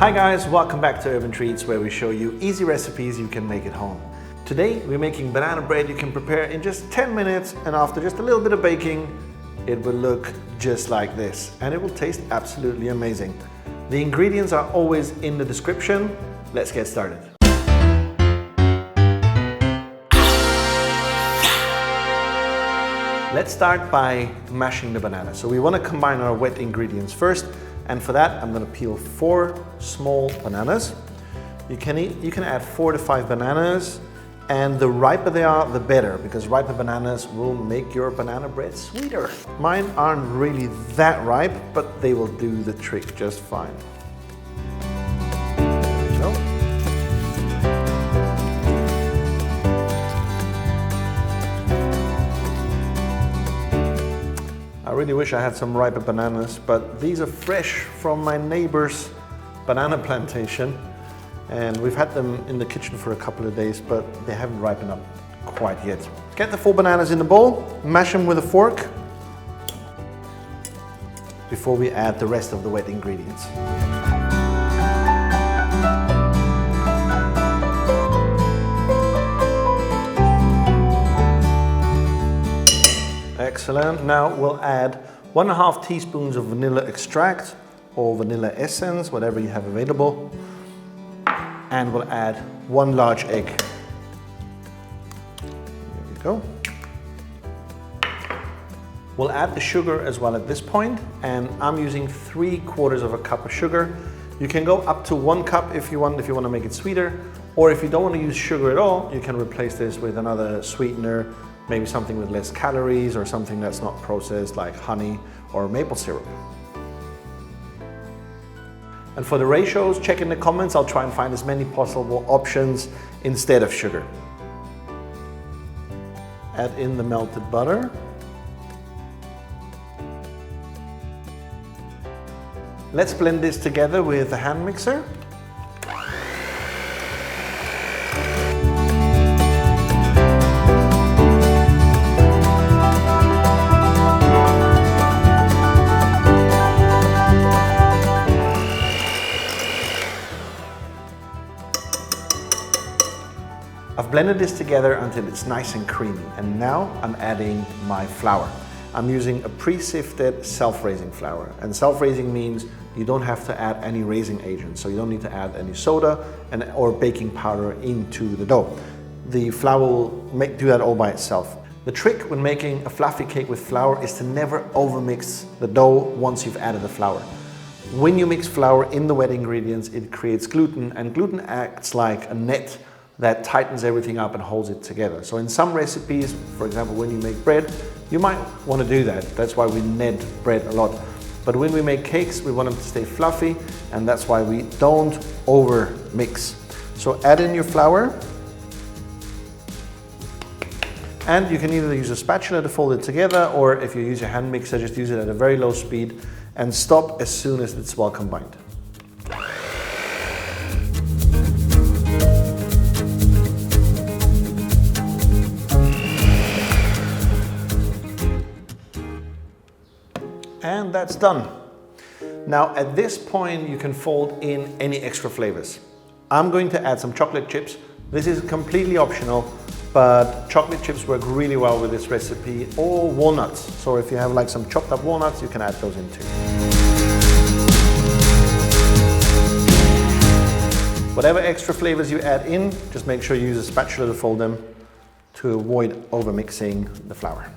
Hi guys, welcome back to Urban Treats, where we show you easy recipes you can make at home. Today we're making banana bread you can prepare in just 10 minutes, and after just a little bit of baking it will look just like this and it will taste absolutely amazing. The ingredients are always in the description. Let's get started. Let's start by mashing the banana. So we want to combine our wet ingredients first, and for that I'm going to peel 4 small bananas. You can add 4 to 5 bananas, and the riper they are the better, because riper bananas will make your banana bread sweeter. Mine aren't really that ripe, but they will do the trick just fine. There we go. I really wish I had some riper bananas, but these are fresh from my neighbor's banana plantation, and we've had them in the kitchen for a couple of days, but they haven't ripened up quite yet. Get the 4 bananas in the bowl, mash them with a fork before we add the rest of the wet ingredients. Excellent. Now we'll add 1.5 teaspoons of vanilla extract or vanilla essence, whatever you have available. And we'll add 1 large egg. There we go. We'll add the sugar as well at this point, and I'm using 3/4 cup of sugar. You can go up to 1 cup if you want to make it sweeter, or if you don't want to use sugar at all, you can replace this with another sweetener, maybe something with less calories or something that's not processed, like honey or maple syrup. And for the ratios, check in the comments. I'll try and find as many possible options instead of sugar. Add in the melted butter. Let's blend this together with a hand mixer. I've blended this together until it's nice and creamy, and now I'm adding my flour. I'm using a pre-sifted self-raising flour, and self-raising means you don't have to add any raising agent, so you don't need to add any soda or baking powder into the dough. The flour will do that all by itself. The trick when making a fluffy cake with flour is to never overmix the dough once you've added the flour. When you mix flour in the wet ingredients, it creates gluten, and gluten acts like a net that tightens everything up and holds it together. So in some recipes, for example, when you make bread, you might want to do that. That's why we knead bread a lot. But when we make cakes, we want them to stay fluffy, and that's why we don't over mix. So add in your flour, and you can either use a spatula to fold it together, or if you use your hand mixer, just use it at a very low speed and stop as soon as it's well combined. And that's done. Now at this point you can fold in any extra flavors. I'm going to add some chocolate chips. This is completely optional, but chocolate chips work really well with this recipe, or walnuts. So if you have like some chopped up walnuts, you can add those in too. Whatever extra flavors you add in, just make sure you use a spatula to fold them to avoid over mixing the flour.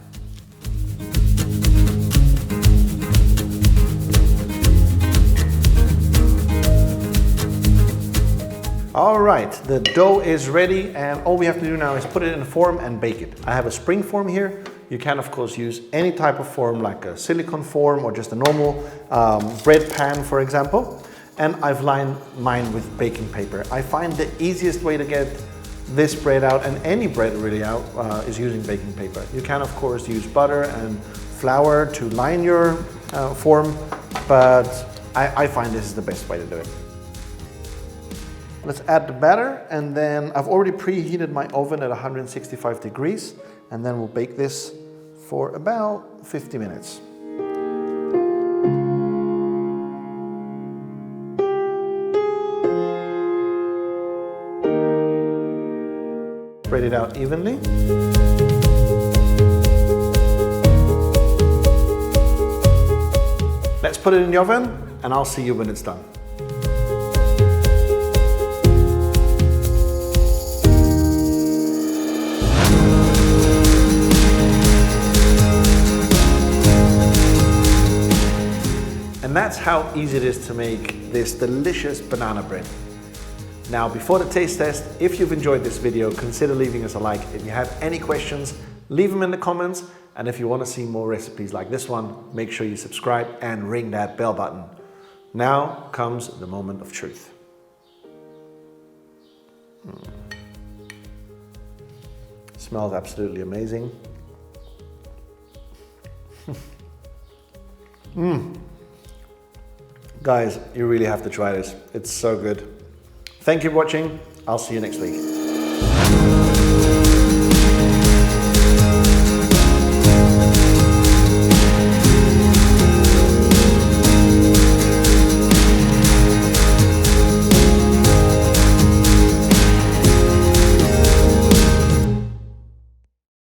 All right, the dough is ready, and all we have to do now is put it in a form and bake it. I have a spring form here. You can of course use any type of form, like a silicone form or just a normal bread pan, for example. And I've lined mine with baking paper. I find the easiest way to get this bread out, and any bread really out, is using baking paper. You can of course use butter and flour to line your form, but I find this is the best way to do it. Let's add the batter, and then I've already preheated my oven at 165 degrees, and then we'll bake this for about 50 minutes. spread it out evenly. Let's put it in the oven and I'll see you when it's done. And that's how easy it is to make this delicious banana bread. Now, before the taste test, if you've enjoyed this video, consider leaving us a like. If you have any questions, leave them in the comments. And if you want to see more recipes like this one, make sure you subscribe and ring that bell button. Now comes the moment of truth. Smells absolutely amazing. Guys, you really have to try this. It's so good. Thank you for watching. I'll see you next week.